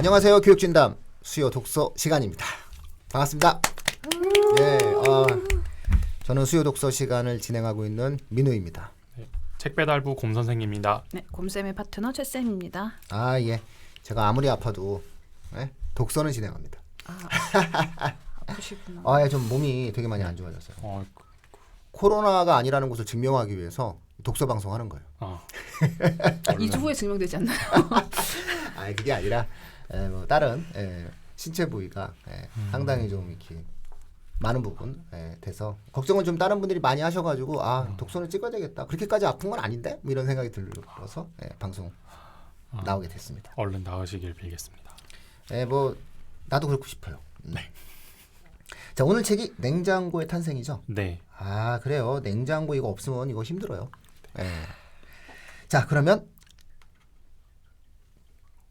안녕하세요. 교육진담 수요 독서 시간입니다. 반갑습니다. 네, 저는 수요 독서 시간을 진행하고 있는 민우입니다. 네, 책배달부 곰 선생입니다. 네, 곰쌤의 파트너 최쌤입니다. 아 예, 제가 아무리 아파도 독서는 진행합니다. 아프시구나. 예, 좀 몸이 되게 많이 안 좋아졌어요. 코로나가 아니라는 것을 증명하기 위해서 독서 방송하는 거예요. 2주 후에 증명되지 않나요? 그게 아니라 뭐 다른 신체 부위가 상당히 좀 이렇게 많은 부분 돼서 걱정을 좀 다른 분들이 많이 하셔가지고 독서는 찍어야 되겠다. 그렇게까지 아픈 건 아닌데? 뭐 이런 생각이 들어서 방송 나오게 됐습니다. 얼른 나으시길 빌겠습니다. 뭐 나도 그렇고 싶어요. 네. 자, 오늘 책이 냉장고의 탄생이죠? 네. 그래요. 냉장고 이거 없으면 이거 힘들어요. 자, 그러면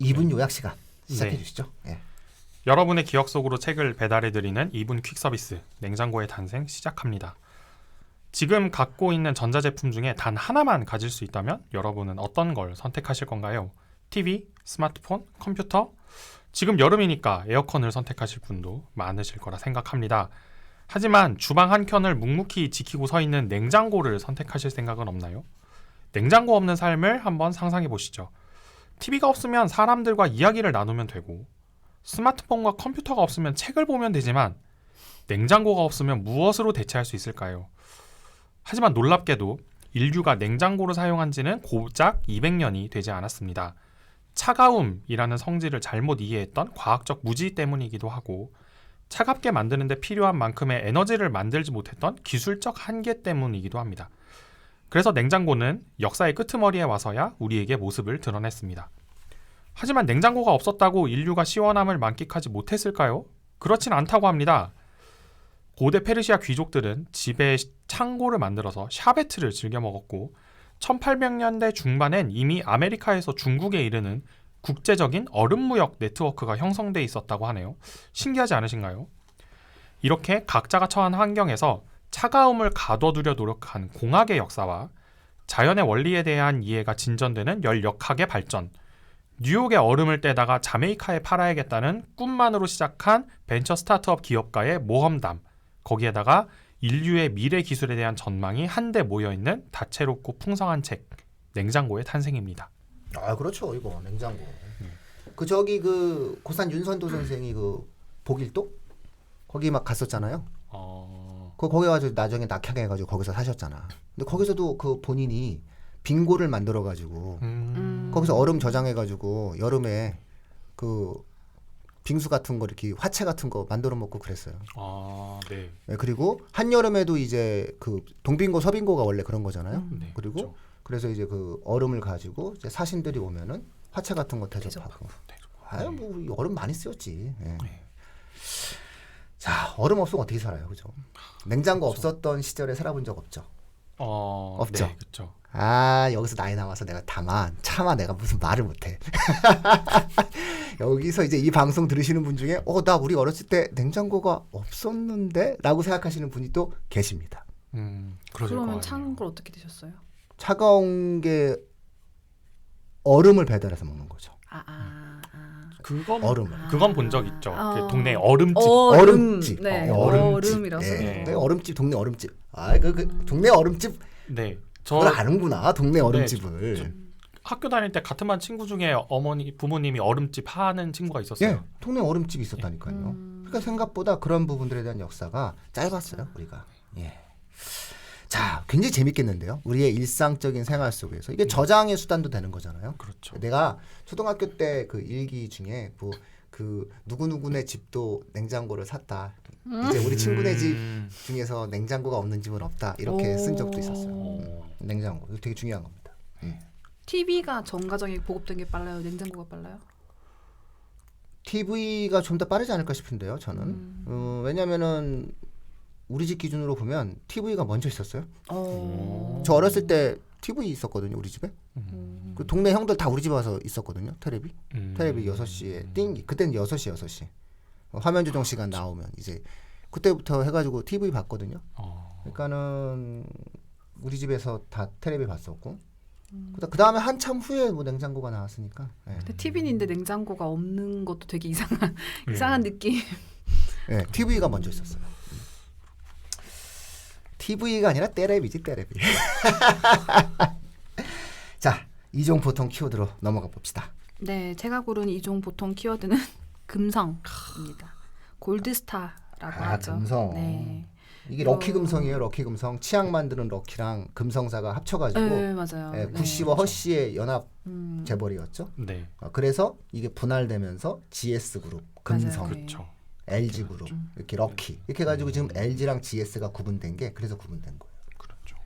2분 요약 시간 시작해 주시죠. 여러분의 기억 속으로 책을 배달해드리는 2분 퀵 서비스 냉장고의 탄생 시작합니다. 지금 갖고 있는 전자제품 중에 단 하나만 가질 수 있다면 여러분은 어떤 걸 선택하실 건가요? TV, 스마트폰, 컴퓨터? 지금 여름이니까 에어컨을 선택하실 분도 많으실 거라 생각합니다. 하지만 주방 한 켠을 묵묵히 지키고 서 있는 냉장고를 선택하실 생각은 없나요? 냉장고 없는 삶을 한번 상상해 보시죠. TV가 없으면 사람들과 이야기를 나누면 되고 스마트폰과 컴퓨터가 없으면 책을 보면 되지만 냉장고가 없으면 무엇으로 대체할 수 있을까요? 하지만 놀랍게도 인류가 냉장고를 사용한 지는 고작 200년이 되지 않았습니다. 차가움이라는 성질을 잘못 이해했던 과학적 무지 때문이기도 하고 차갑게 만드는 데 필요한 만큼의 에너지를 만들지 못했던 기술적 한계 때문이기도 합니다. 그래서 냉장고는 역사의 끄트머리에 와서야 우리에게 모습을 드러냈습니다. 하지만 냉장고가 없었다고 인류가 시원함을 만끽하지 못했을까요? 그렇진 않다고 합니다. 고대 페르시아 귀족들은 집에 창고를 만들어서 샤베트를 즐겨 먹었고 1800년대 중반엔 이미 아메리카에서 중국에 이르는 국제적인 얼음무역 네트워크가 형성돼 있었다고 하네요. 신기하지 않으신가요? 이렇게 각자가 처한 환경에서 차가움을 가둬두려 노력한 공학의 역사와 자연의 원리에 대한 이해가 진전되는 열역학의 발전, 뉴욕의 얼음을 떼다가 자메이카에 팔아야겠다는 꿈만으로 시작한 벤처 스타트업 기업가의 모험담, 거기에다가 인류의 미래 기술에 대한 전망이 한데 모여있는 다채롭고 풍성한 책, 냉장고의 탄생입니다. 그렇죠. 이거 냉장고. 그 고산 윤선도 선생이 그 복일도 거기 막 갔었잖아요. 거기 가지고 나중에 낙향해가지고 거기서 사셨잖아. 근데 거기서도 그 본인이 빙고를 만들어가지고 거기서 얼음 저장해가지고 여름에 그 빙수 같은 거 이렇게 화채 같은 거 만들어 먹고 그랬어요. 네. 그리고 한여름에도 이제 그 동빙고 서빙고가 원래 그런 거잖아요. 그리고 그렇죠. 그래서 이제 그 얼음을 가지고 이제 사신들이 오면은 화채 같은 거 대접하고. 뭐 얼음 많이 쓰였지. 자, 얼음 없으면 어떻게 살아요, 그죠? 냉장고 없었던 시절에 살아본 적 없죠? 없죠. 네, 그렇죠. 여기서 나이 나와서 내가 차마 내가 무슨 말을 못해. 여기서 이제 이 방송 들으시는 분 중에 나 우리 어렸을 때 냉장고가 없었는데? 라고 생각하시는 분이 또 계십니다. 그러면 차가운 걸 어떻게 드셨어요? 차가운 게 얼음을 배달해서 먹는 거죠. 그건 본 적 있죠. 그 동네 얼음집. 얼음집. 네. 얼음집. 얼음이라서. 네. 얼음집, 동네 얼음집. 그 동네 얼음집. 네. 그걸 아는구나. 동네 얼음집을. 저 학교 다닐 때 같은 반 친구 중에 부모님이 얼음집 하는 친구가 있었어요. 동네 얼음집이 있었다니까요. 그러니까 생각보다 그런 부분들에 대한 역사가 짧았어요, 우리가. 자, 굉장히 재밌겠는데요. 우리의 일상적인 생활 속에서 이게 저장의 수단도 되는 거잖아요. 그렇죠. 내가 초등학교 때 그 일기 중에 그 누구누구네 집도 냉장고를 샀다. 이제 우리 친구네 집 중에서 냉장고가 없는 집은 없다. 이렇게 쓴 적도 있었어요. 냉장고. 이거 되게 중요한 겁니다. TV가 전 가정에 보급된 게 빨라요? 냉장고가 빨라요? TV가 좀 더 빠르지 않을까 싶은데요. 저는. 왜냐면은 우리 집 기준으로 보면 TV가 먼저 있었어요. 저 어렸을 때 TV 있었거든요, 우리 집에. 그 동네 형들 다 우리 집 와서 있었거든요, 테레비. 테레비 6시에 띵. 그때는 6시. 화면 조정 시간 나오면 이제 그때부터 해가지고 TV 봤거든요. 그러니까는 우리 집에서 다 테레비 봤었고 그 다음에 한참 후에 뭐 냉장고가 나왔으니까. 예. 근데 TV인데 냉장고가 없는 것도 되게 이상한 예. 이상한 느낌. 예, TV가 먼저 있었어요. TV가 아니라 때레비지 때레비. 자, 이종 보통 키워드로 넘어가 봅시다. 네, 제가 고른 이종 보통 키워드는 금성입니다. 골드스타라고 하죠. 금성. 네. 이게 럭키 금성이에요. 럭키 금성. 치약 만드는 럭키랑 금성사가 합쳐가지고 네, 맞아요. 예, 네. 구씨와 허씨의 연합 음, 재벌이었죠. 네. 그래서 이게 분할되면서 GS 그룹, 금성, 맞아요. 그렇죠. LG 그룹 이렇게 럭키 이렇게 해가지고 지금 LG랑 GS가 구분된 게 그래서 구분된 거예요. 그렇죠.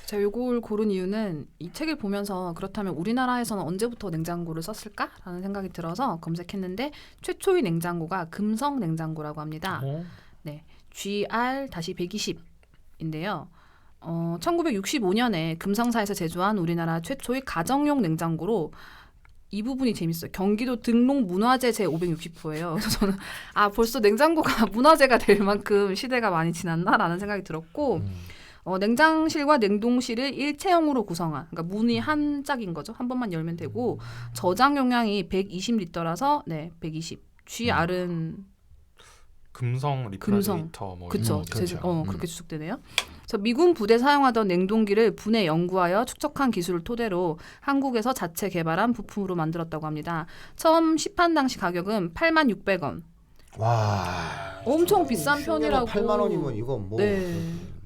제가 요걸 고른 이유는 이 책을 보면서 그렇다면 우리나라에서는 언제부터 냉장고를 썼을까라는 생각이 들어서 검색했는데 최초의 냉장고가 금성 냉장고라고 합니다. 어? GR-120인데요. 1965년에 금성사에서 제조한 우리나라 최초의 가정용 냉장고로 이 부분이 재밌어요. 경기도 등록문화재 제560호예요. 그래서 저는 벌써 냉장고가 문화재가 될 만큼 시대가 많이 지났나라는 생각이 들었고 냉장실과 냉동실을 일체형으로 구성한 그러니까 문이 한 짝인 거죠. 한 번만 열면 되고 저장 용량이 120리터라서 네, 120. GR은 금성 리프레지레이터 뭐 그쵸. 이런 거 있죠. 그렇게 추측되네요. 그래서 미군 부대 사용하던 냉동기를 분해 연구하여 축적한 기술을 토대로 한국에서 자체 개발한 부품으로 만들었다고 합니다. 처음 시판 당시 가격은 86,600원. 와, 엄청 비싼 편이라고. 8만 원이면 이거 뭐 네.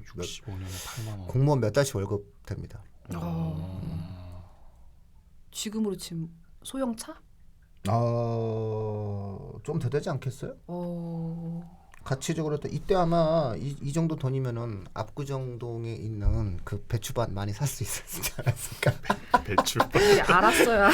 65년에 8만 원. 공무원 몇 달씩 월급 됩니다. 지금으로 치면 소형차? 좀 더 되지 않겠어요? 어... 가치적으로 또 이때 아마 이 정도 돈이면은 압구정동에 있는 그 배추밭 많이 살 수 있었지 않았을까? 배추. 알았어야.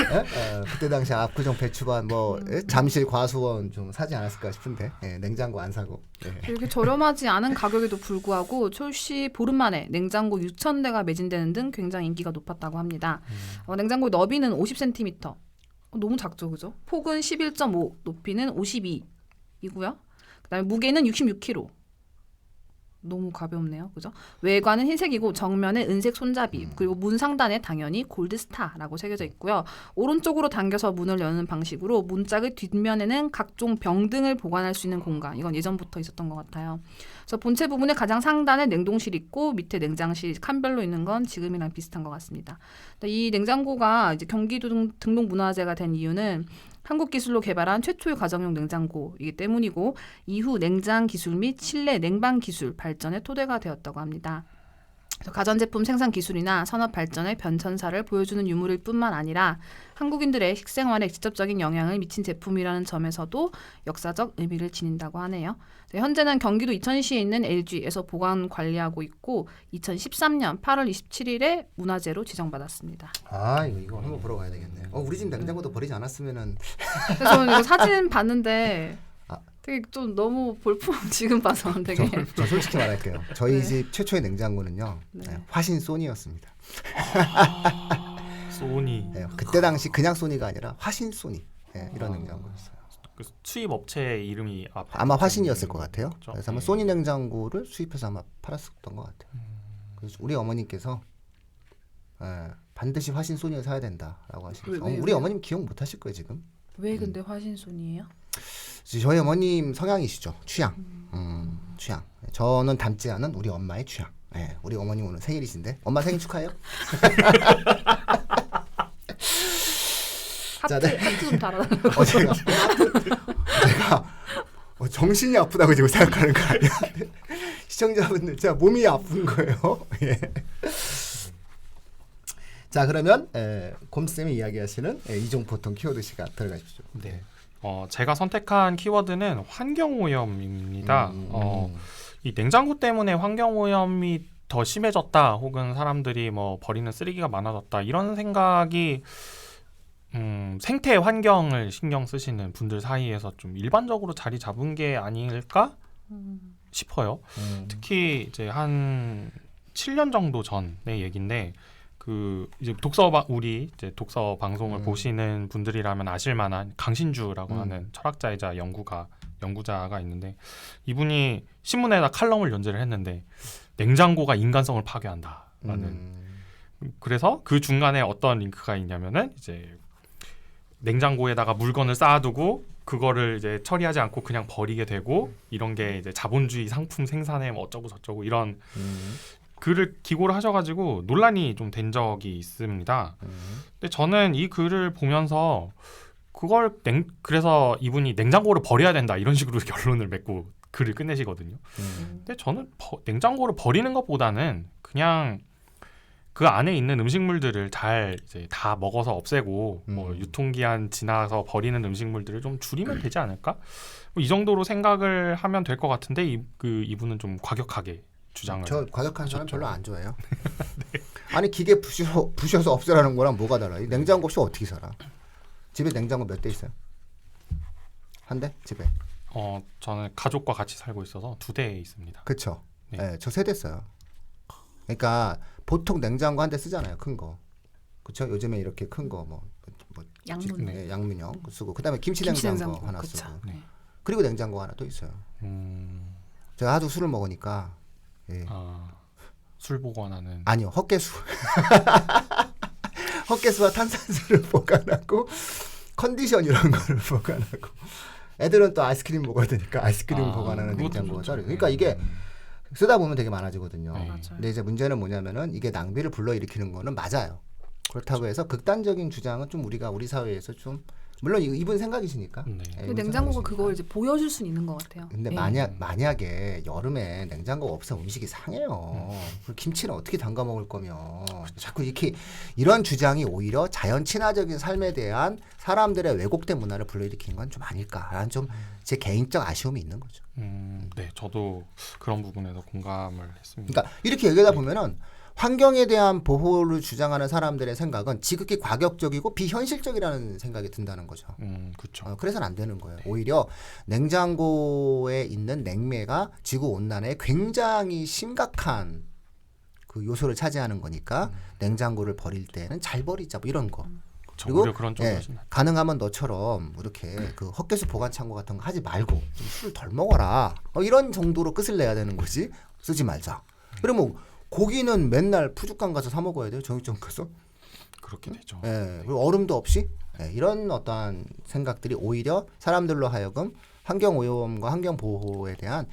그때 당시 압구정 배추밭 뭐 잠실 과수원 좀 사지 않았을까 싶은데 냉장고 안 사고. 이렇게 저렴하지 않은 가격에도 불구하고 출시 보름 만에 냉장고 6,000대가 매진되는 등 굉장히 인기가 높았다고 합니다. 냉장고의 너비는 50cm. 너무 작죠, 그죠? 폭은 11.5, 높이는 52이고요. 그다음에 무게는 66kg. 너무 가볍네요, 그죠? 외관은 흰색이고 정면에 은색 손잡이 그리고 문 상단에 당연히 골드스타라고 새겨져 있고요. 오른쪽으로 당겨서 문을 여는 방식으로 문짝의 뒷면에는 각종 병 등을 보관할 수 있는 공간. 이건 예전부터 있었던 것 같아요. 그래서 본체 부분에 가장 상단에 냉동실이 있고 밑에 냉장실 칸별로 있는 건 지금이랑 비슷한 것 같습니다. 이 냉장고가 이제 경기도 등록 문화재가 된 이유는 한국 기술로 개발한 최초의 가정용 냉장고이기 때문이고 이후 냉장 기술 및 실내 냉방 기술 발전의 토대가 되었다고 합니다. 가전제품 생산 기술이나 산업 발전의 변천사를 보여주는 유물일 뿐만 아니라 한국인들의 식생활에 직접적인 영향을 미친 제품이라는 점에서도 역사적 의미를 지닌다고 하네요. 현재는 경기도 이천시에 있는 LG에서 보관 관리하고 있고 2013년 8월 27일에 문화재로 지정받았습니다. 이거 한번 보러 가야 되겠네. 우리 집 냉장고도 버리지 않았으면은. 그래서 저는 이거 사진 봤는데 되게 좀 너무 볼품 지금 봐서 되게. 저 솔직히 말할게요. 저희 네. 집 최초의 냉장고는요. 네. 화신 소니였습니다. 소니. 그때 당시 그냥 소니가 아니라 화신 소니 이런 냉장고였어요. 그 수입 업체 이름이 아마 화신이었을 것 같아요. 그렇죠? 그래서 아마 네. 소니 냉장고를 수입해서 아마 팔았었던 것 같아요. 그래서 우리 어머님께서 반드시 화신 소니를 사야 된다라고 하시면서 왜요? 우리 어머님 기억 못 하실 거예요 지금. 왜 근데 화신손이에요? 저희 어머님 성향이시죠. 취향. 취향. 저는 닮지 않은 우리 엄마의 취향. 우리 어머님 오늘 생일이신데 엄마 생일 축하해요. 하트 좀 달아달라고. 제가 정신이 아프다고 지금 생각하는 거 아니야? 시청자분들 진짜 몸이 아픈 거예요. 예. 자 그러면 곰쌤이 이야기하시는 이종 보통 키워드 시간 들어가십시오. 네. 제가 선택한 키워드는 환경오염입니다. 이 냉장고 때문에 환경오염이 더 심해졌다 혹은 사람들이 뭐 버리는 쓰레기가 많아졌다 이런 생각이 생태 환경을 신경 쓰시는 분들 사이에서 좀 일반적으로 자리 잡은 게 아닐까 싶어요. 특히 이제 한 7년 정도 전의 얘긴데 그 이제 우리 이제 독서 방송을 보시는 분들이라면 아실 만한 강신주라고 하는 철학자이자 연구자가 있는데 이분이 신문에다 칼럼을 연재를 했는데 냉장고가 인간성을 파괴한다라는 그래서 그 중간에 어떤 링크가 있냐면은 이제 냉장고에다가 물건을 쌓아두고 그거를 이제 처리하지 않고 그냥 버리게 되고 이런 게 이제 자본주의 상품 생산에 뭐 어쩌고 저쩌고 이런 글을 기고를 하셔가지고 논란이 좀 된 적이 있습니다. 근데 저는 이 글을 보면서 그걸 그래서 이분이 냉장고를 버려야 된다 이런 식으로 결론을 맺고 글을 끝내시거든요. 근데 저는 냉장고를 버리는 것보다는 그냥 그 안에 있는 음식물들을 잘 이제 다 먹어서 없애고 뭐 유통기한 지나서 버리는 음식물들을 좀 줄이면 되지 않을까? 뭐 이 정도로 생각을 하면 될 것 같은데 이분은 좀 과격하게 주장을. 저 과격한 사람 하셨죠. 별로 안 좋아해요. 네. 아니 기계 부셔서 없애라는 거랑 뭐가 달라? 이 냉장고 없이 어떻게 살아? 집에 냉장고 몇 대 있어요? 한 대? 집에? 저는 가족과 같이 살고 있어서 2대 있습니다. 그렇죠. 네. 네, 저 3대 써요. 그러니까 보통 냉장고 한 대 쓰잖아요. 큰 거. 그렇죠? 요즘에 이렇게 큰 거 뭐 양문. 네, 양문형 쓰고 그다음에 김치 냉장고 하나 그쵸. 쓰고 네. 그리고 냉장고 하나 또 있어요. 제가 하도 술을 먹으니까 예. 술 보관하는. 아니요 헛개수 헛개수와 탄산수를 보관하고 컨디션 이런 거를 보관하고 애들은 또 아이스크림 먹어야 되니까 아이스크림 보관하는 냉장고가 따로. 그러니까 이게 쓰다 보면 되게 많아지거든요. 네. 맞아요. 근데 이제 문제는 뭐냐면은 이게 낭비를 불러일으키는 거는 맞아요. 그렇다고 해서 극단적인 주장은 좀 우리가 우리 사회에서 좀 물론 이분 생각이시니까. 네. 예, 근데 이분 냉장고가 생각이시니까. 그걸 이제 보여줄 수는 있는 것 같아요. 근데 예. 만약에 여름에 냉장고가 없으면 음식이 상해요. 그리고 김치는 어떻게 담가 먹을 거며. 자꾸 이렇게 이런 주장이 오히려 자연 친화적인 삶에 대한 사람들의 왜곡된 문화를 불러일으키는 건 좀 아닐까라는 좀 제 개인적 아쉬움이 있는 거죠. 네, 저도 그런 부분에서 공감을 했습니다. 그러니까 이렇게 얘기하다 보면은 환경에 대한 보호를 주장하는 사람들의 생각은 지극히 과격적이고 비현실적이라는 생각이 든다는 거죠. 그렇죠. 그래서는 안 되는 거예요. 오히려 냉장고에 있는 냉매가 지구 온난화에 굉장히 심각한 그 요소를 차지하는 거니까 냉장고를 버릴 때는 잘 버리자 뭐 이런 거. 그리고 오히려 그런 쪽이 훨씬 낫죠. 가능하면 너처럼 이렇게 그 헛개수 보관 창고 같은 거 하지 말고 좀 술을 덜 먹어라. 이런 정도로 끝을 내야 되는 거지. 쓰지 말자. 그러면 고기는 맨날 푸주간 가서 사 먹어야 돼요. 정육점 가서. 그렇게 되죠. 예, 그리고 얼음도 없이 이런 어떠한 생각들이 오히려 사람들로 하여금 환경 오염과 환경 보호에 대한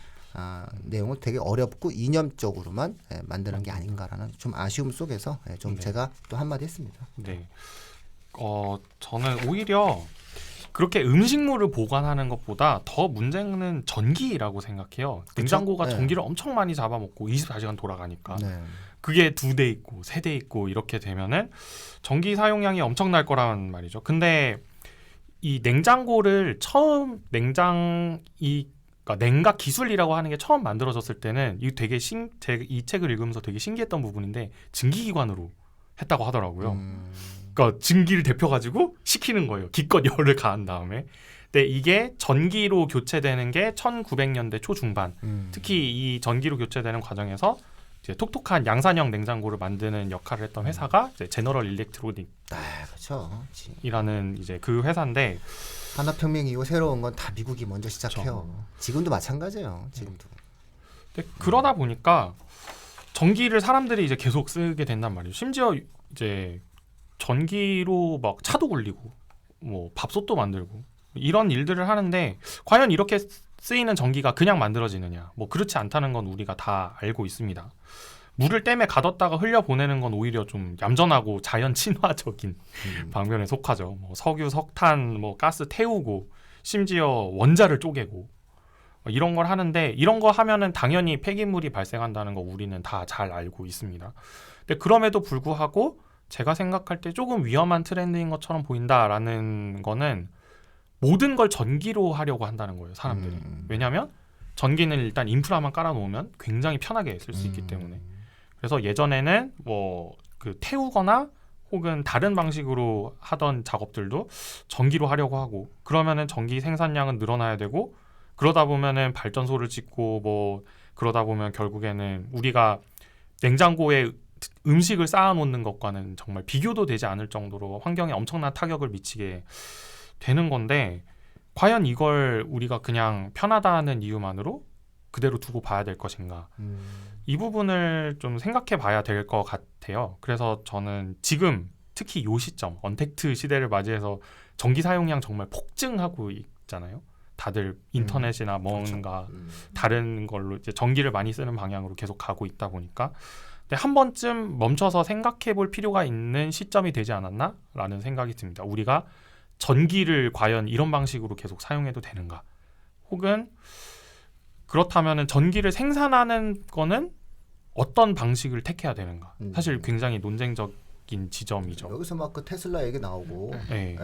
내용을 되게 어렵고 이념적으로만 만드는 게 아닌가라는 좀 아쉬움 속에서 좀 네. 제가 또 한마디 했습니다. 네. 저는 오히려 그렇게 음식물을 보관하는 것보다 더 문제는 전기라고 생각해요. 냉장고가 네. 전기를 엄청 많이 잡아먹고 24시간 돌아가니까 네. 그게 2대 있고 3대 있고 이렇게 되면은 전기 사용량이 엄청날 거란 말이죠. 근데 이 냉장고를 처음 그러니까 냉각 기술이라고 하는 게 처음 만들어졌을 때는 이 되게 이 책을 읽으면서 되게 신기했던 부분인데 증기기관으로 했다고 하더라고요. 그러니까 증기를 데펴가지고 식히는 거예요. 기껏 열을 가한 다음에. 근데 이게 전기로 교체되는 게 1900년대 초중반. 특히 이 전기로 교체되는 과정에서 이제 톡톡한 양산형 냉장고를 만드는 역할을 했던 회사가 이제 제너럴 일렉트로닉이라는 그렇죠. 이제 그 회사인데 산업혁명 이후 새로운 건 다 미국이 먼저 시작해요. 지금도 마찬가지예요. 지금도. 근데 그러다 보니까 전기를 사람들이 이제 계속 쓰게 된단 말이에요. 심지어 이제 전기로 막 차도 굴리고 뭐 밥솥도 만들고 이런 일들을 하는데 과연 이렇게 쓰이는 전기가 그냥 만들어지느냐? 뭐 그렇지 않다는 건 우리가 다 알고 있습니다. 물을 댐에 가뒀다가 흘려보내는 건 오히려 좀 얌전하고 자연 친화적인 방면에 속하죠. 뭐 석유, 석탄, 뭐 가스 태우고 심지어 원자를 쪼개고 이런 걸 하는데 이런 거 하면은 당연히 폐기물이 발생한다는 거 우리는 다 잘 알고 있습니다. 근데 그럼에도 불구하고 제가 생각할 때 조금 위험한 트렌드인 것처럼 보인다라는 거는 모든 걸 전기로 하려고 한다는 거예요, 사람들이. 왜냐하면 전기는 일단 인프라만 깔아놓으면 굉장히 편하게 쓸 수 있기 때문에. 그래서 예전에는 뭐 그 태우거나 혹은 다른 방식으로 하던 작업들도 전기로 하려고 하고 그러면은 전기 생산량은 늘어나야 되고 그러다 보면은 발전소를 짓고 뭐 그러다 보면 결국에는 우리가 냉장고에 음식을 쌓아놓는 것과는 정말 비교도 되지 않을 정도로 환경에 엄청난 타격을 미치게 되는 건데 과연 이걸 우리가 그냥 편하다는 이유만으로 그대로 두고 봐야 될 것인가. 이 부분을 좀 생각해 봐야 될 것 같아요. 그래서 저는 지금 특히 요 시점 언택트 시대를 맞이해서 전기 사용량 정말 폭증하고 있잖아요. 다들 인터넷이나 뭔가 그렇죠. 다른 걸로 이제 전기를 많이 쓰는 방향으로 계속 가고 있다 보니까 근데 한 번쯤 멈춰서 생각해 볼 필요가 있는 시점이 되지 않았나라는 생각이 듭니다. 우리가 전기를 과연 이런 방식으로 계속 사용해도 되는가? 혹은 그렇다면은 전기를 생산하는 거는 어떤 방식을 택해야 되는가? 사실 굉장히 논쟁적인 지점이죠. 여기서 막 그 테슬라 얘기 나오고, 네.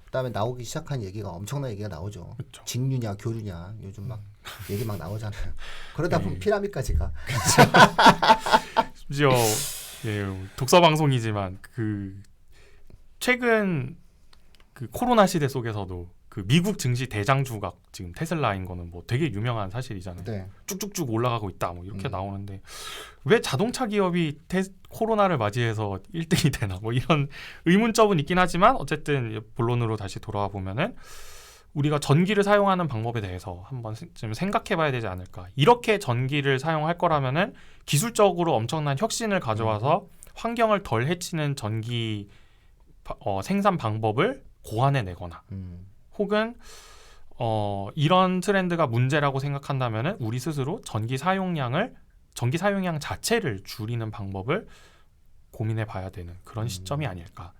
그다음에 나오기 시작한 얘기가 엄청난 얘기가 나오죠. 그렇죠. 직류냐 교류냐 요즘 막 얘기 막 나오잖아요. 그러다 보면 피라미드까지 가. 심지어 독서 방송이지만 그 최근 그 코로나 시대 속에서도 그 미국 증시 대장주가 지금 테슬라인 거는 뭐 되게 유명한 사실이잖아요. 네. 쭉쭉쭉 올라가고 있다 뭐 이렇게 나오는데 왜 자동차 기업이 코로나를 맞이해서 1등이 되나 뭐 이런 의문점은 있긴 하지만 어쨌든 본론으로 다시 돌아와 보면은 우리가 전기를 사용하는 방법에 대해서 한번 좀 생각해 봐야 되지 않을까. 이렇게 전기를 사용할 거라면은 기술적으로 엄청난 혁신을 가져와서 환경을 덜 해치는 전기 생산 방법을 고안해 내거나 혹은 이런 트렌드가 문제라고 생각한다면은 우리 스스로 전기 사용량 자체를 줄이는 방법을 고민해 봐야 되는 그런 시점이 아닐까.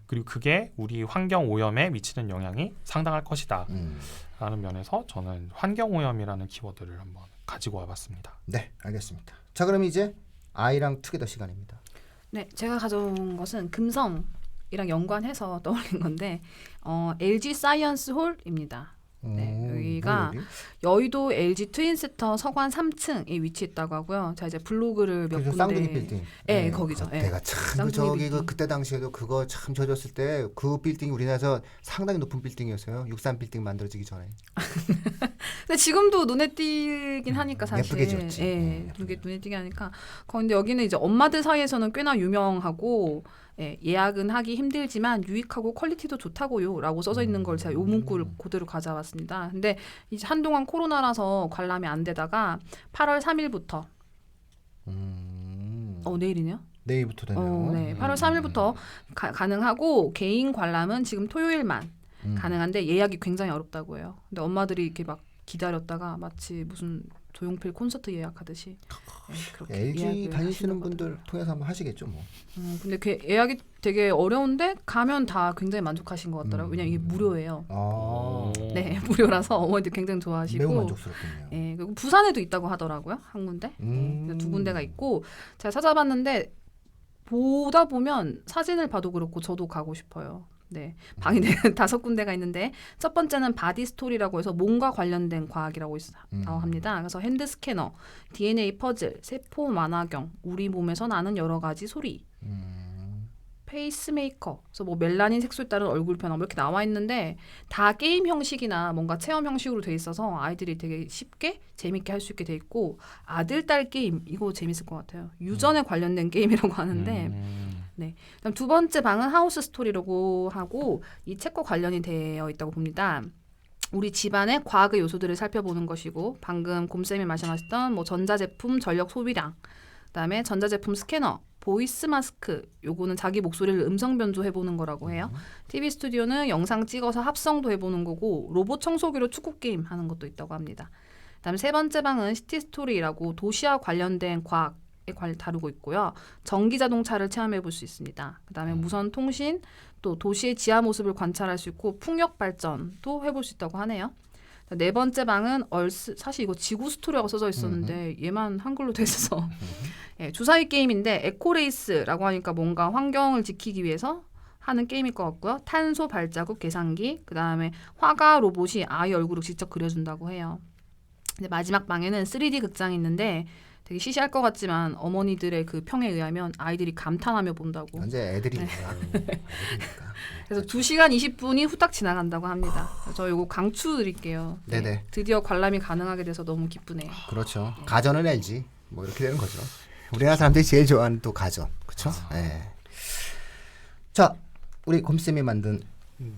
그리고 그게 우리 환경 오염에 미치는 영향이 상당할 것이다 라는 면에서 저는 환경 오염이라는 키워드를 한번 가지고 와봤습니다. 네, 알겠습니다. 자, 그럼 이제 아이랑 투게더 시간입니다. 네, 제가 가져온 것은 금성이랑 연관해서 떠올린 건데 LG 사이언스 홀입니다. 네, 여기가 여의도 LG 트윈센터 서관 3층에 위치했다고 하고요. 자, 이제 블로그를 몇 군데 쌍둥이 빌딩. 네, 거기죠. 내가 참 저기 그때 당시에도 그거 참 젖었을 때 그 빌딩이 우리나라에서 상당히 높은 빌딩이었어요. 63 빌딩 만들어지기 전에. 근데 지금도 눈에 띄긴 하니까 사실 예쁘게 지었지. 예, 눈에 띄게 하니까. 근데 여기는 이제 엄마들 사이에서는 꽤나 유명하고 예약은 하기 힘들지만 유익하고 퀄리티도 좋다고요라고 써져 있는 걸 제가 요 문구를 그대로 가져왔습니다. 근데 이제 한동안 코로나라서 관람이 안 되다가 8월 3일부터 내일이네요. 내일부터 되네요. 네, 8월 3일부터 가능하고 개인 관람은 지금 토요일만 가능한데 예약이 굉장히 어렵다고 해요. 근데 엄마들이 이렇게 막 기다렸다가 마치 무슨 조용필 콘서트 예약하듯이 그렇게 LG 다니시는 분들 통해서 한번 하시겠죠, 뭐. 근데 그 예약이 되게 어려운데 가면 다 굉장히 만족하신 것 같더라고요. 왜냐면 이게 무료예요. 네, 무료라서 어머니들 굉장히 좋아하시고 매우 만족스럽겠네요. 네, 그리고 부산에도 있다고 하더라고요, 한 군데. 네, 두 군데가 있고 제가 찾아봤는데 보다 보면 사진을 봐도 그렇고 저도 가고 싶어요. 네, 방이 5군데가 있는데 첫 번째는 바디 스토리라고 해서 몸과 관련된 과학이라고 합니다. 그래서 핸드 스캐너, DNA 퍼즐, 세포 만화경, 우리 몸에서 나는 여러 가지 소리, 페이스메이커, 그래서 뭐 멜라닌 색소에 따른 얼굴 변화 뭐 이렇게 나와 있는데 다 게임 형식이나 뭔가 체험 형식으로 돼 있어서 아이들이 되게 쉽게 재밌게 할 수 있게 돼 있고 아들 딸 게임 이거 재밌을 것 같아요. 유전에 관련된 게임이라고 하는데 네. 그다음 두 번째 방은 하우스 스토리라고 하고 이 책과 관련이 되어 있다고 봅니다. 우리 집안의 과학의 요소들을 살펴보는 것이고 방금 곰쌤이 말씀하셨던 뭐 전자제품 전력 소비량, 그다음에 전자제품 스캐너, 보이스 마스크, 요거는 자기 목소리를 음성 변조해보는 거라고 해요. TV 스튜디오는 영상 찍어서 합성도 해보는 거고 로봇 청소기로 축구 게임 하는 것도 있다고 합니다. 그다음에 세 번째 방은 시티 스토리라고 도시와 관련된 과학 다루고 있고요. 전기 자동차를 체험해 볼 수 있습니다. 그다음에 무선 통신, 또 도시의 지하 모습을 관찰할 수 있고 풍력 발전도 해볼 수 있다고 하네요. 네 번째 방은 사실 이거 지구 스토리라고 써져 있었는데 얘만 한글로 돼 있어서 주사위 게임인데 에코레이스라고 하니까 뭔가 환경을 지키기 위해서 하는 게임일 것 같고요. 탄소 발자국 계산기, 그다음에 화가 로봇이 아이 얼굴을 직접 그려준다고 해요. 근데 마지막 방에는 3D 극장이 있는데 되게 시시할 것 같지만 어머니들의 그 평에 의하면 아이들이 감탄하며 본다고. 현재 애들이니까. 그래서 2시간 20분이 후딱 지나간다고 합니다. 저 이거 강추 드릴게요. 네. 네네. 드디어 관람이 가능하게 돼서 너무 기쁘네요. 그렇죠. 가전은 LG. 뭐 이렇게 되는 거죠. 우리나라 사람들이 제일 좋아하는 또 가전. 그렇죠? 네. 자, 우리 곰쌤이 만든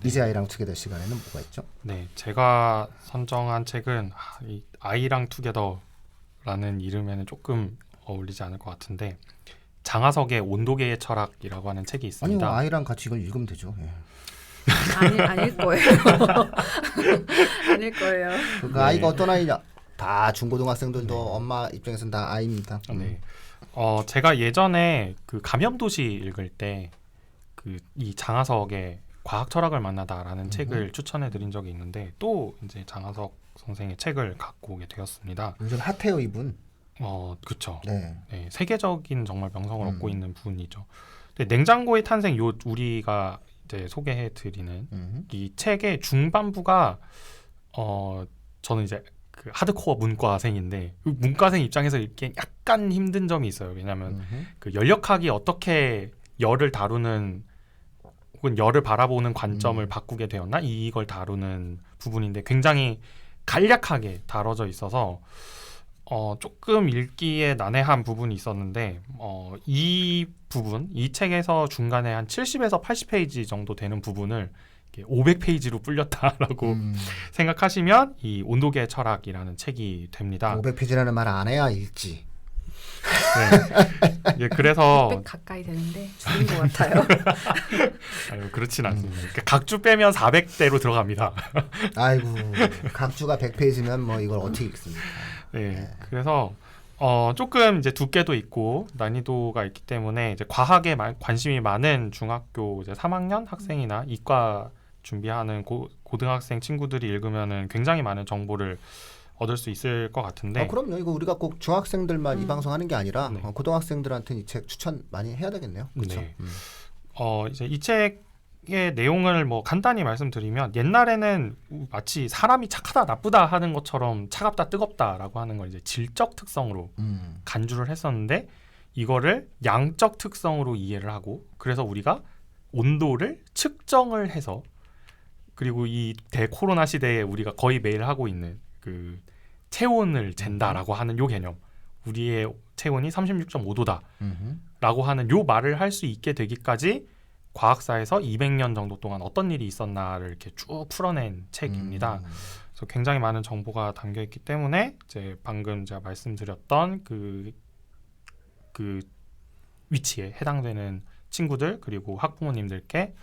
이제 아이랑 투게더 시간에는 뭐가 있죠? 네, 제가 선정한 책은 이 아이랑 투게더라는 이름에는 조금 어울리지 않을 것 같은데 장하석의 온도계의 철학이라고 하는 책이 있습니다. 아니요, 아이랑 같이 이걸 읽으면 되죠. 예. 아닐 거예요. 아닐 거예요. 그 네. 아이가 어떤 아이냐? 다 중고등학생들도 엄마 입장에서는 다 아이입니다. 네. 제가 예전에 그 감염도시 읽을 때 그 이 장하석의 과학 철학을 만나다라는 책을 추천해 드린 적이 있는데 또 이제 장하석 선생의 책을 갖고 오게 되었습니다. 요즘 핫해요 이분. 그렇죠. 네. 네, 세계적인 정말 명성을 얻고 있는 분이죠. 근데 냉장고의 탄생 우리가 이제 소개해 드리는 이 책의 중반부가 저는 이제 그 하드코어 문과생인데 문과생 입장에서 읽기엔 약간 힘든 점이 있어요. 왜냐하면 그 연력학이 어떻게 열을 다루는 혹은 열을 바라보는 관점을 바꾸게 되었나 이걸 다루는 부분인데 굉장히 간략하게 다뤄져 있어서 조금 읽기에 난해한 부분이 있었는데 이 부분, 이 책에서 중간에 한 70에서 80페이지 정도 되는 부분을 500페이지로 불렸다라고 생각하시면 이 온도계의 철학이라는 책이 됩니다. 500페이지라는 말 안 해야 읽지. 네. 그래서 600 가까이 되는데 줄인 것 같아요. 아유, 그렇진 않습니다. 그러니까 각주 빼면 400대로 들어갑니다. 아이고, 각주가 100페이지면 뭐 이걸 어떻게 읽습니까? 네, 그래서 조금 이제 두께도 있고 난이도가 있기 때문에 이제 과학에 관심이 많은 중학교 이제 3학년 학생이나 이과 준비하는 고등학생 친구들이 읽으면은 굉장히 많은 정보를 얻을 수 있을 것 같은데. 그럼요. 이거 우리가 꼭 중학생들만 이 방송하는 게 아니라 네. 고등학생들한테는 이 책 추천 많이 해야 되겠네요. 그렇죠? 네. 이제 이 책의 내용을 뭐 간단히 말씀드리면 옛날에는 마치 사람이 착하다 나쁘다 하는 것처럼 차갑다 뜨겁다라고 하는 걸 이제 질적 특성으로 간주를 했었는데 이거를 양적 특성으로 이해를 하고 그래서 우리가 온도를 측정을 해서 그리고 이 대코로나 시대에 우리가 거의 매일 하고 있는 그 체온을 잰다라고 하는 요 개념 우리의 체온이 36.5도다라고 하는 요 말을 할 수 있게 되기까지 과학사에서 200년 정도 동안 어떤 일이 있었나를 이렇게 쭉 풀어낸 책입니다. 그래서 굉장히 많은 정보가 담겨 있기 때문에 이제 방금 제가 말씀드렸던 그 위치에 해당되는 친구들 그리고 학부모님들께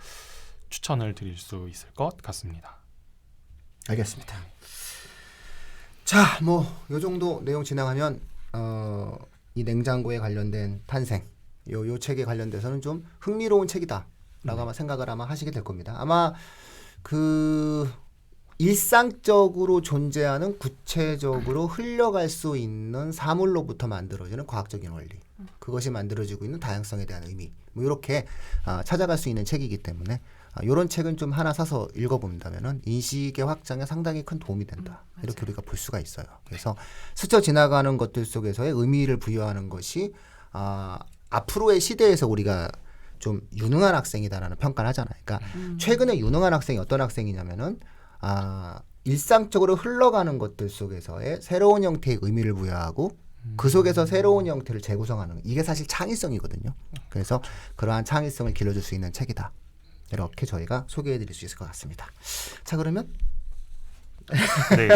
추천을 드릴 수 있을 것 같습니다. 알겠습니다. 자, 뭐 요 정도 내용 지나가면 이 냉장고에 관련된 탄생 요 책에 관련돼서는 좀 흥미로운 책이다라고 아마 생각을 아마 하시게 될 겁니다. 아마 그 일상적으로 존재하는 구체적으로 흘려갈 수 있는 사물로부터 만들어지는 과학적인 원리 그것이 만들어지고 있는 다양성에 대한 의미 뭐 이렇게 찾아갈 수 있는 책이기 때문에 이런 책은 좀 하나 사서 읽어본다면은 인식의 확장에 상당히 큰 도움이 된다. 이렇게 우리가 볼 수가 있어요. 그래서 스쳐 지나가는 것들 속에서의 의미를 부여하는 것이 앞으로의 시대에서 우리가 좀 유능한 학생이다라는 평가를 하잖아요. 그러니까 최근에 유능한 학생이 어떤 학생이냐면은 일상적으로 흘러가는 것들 속에서의 새로운 형태의 의미를 부여하고 그 속에서 새로운 형태를 재구성하는 이게 사실 창의성이거든요. 그래서 그러한 창의성을 길러줄 수 있는 책이다. 이렇게 저희가 소개해드릴 수 있을 것 같습니다. 자 그러면 네,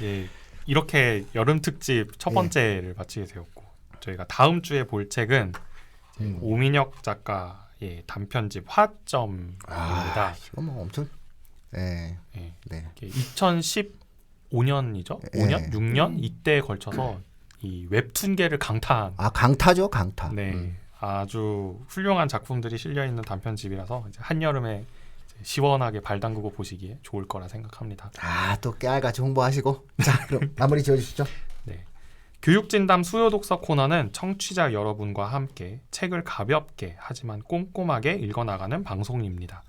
예, 이렇게 여름 특집 첫 번째를 마치게 되었고 저희가 다음 주에 볼 책은 오민혁 작가의 단편집 화점입니다. 이거 뭐 엄청 네. 2015년이죠? 5년, 6년 이때에 걸쳐서 이 웹툰계를 강타한 강타죠, 강타. 네. 아주 훌륭한 작품들이 실려 있는 단편집이라서 이제 한여름에 이제 시원하게 발 담그고 보시기에 좋을 거라 생각합니다. 또 깨알같이 홍보하시고 자 그럼 마무리 지어주시죠. 네. 교육진담 수요독서 코너는 청취자 여러분과 함께 책을 가볍게 하지만 꼼꼼하게 읽어나가는 방송입니다.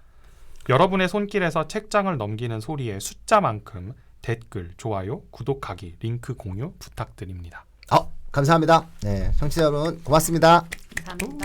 여러분의 손길에서 책장을 넘기는 소리의 숫자만큼 댓글, 좋아요, 구독하기, 링크 공유 부탁드립니다. 감사합니다. 네, 청취자 여러분 고맙습니다. 감사합니다.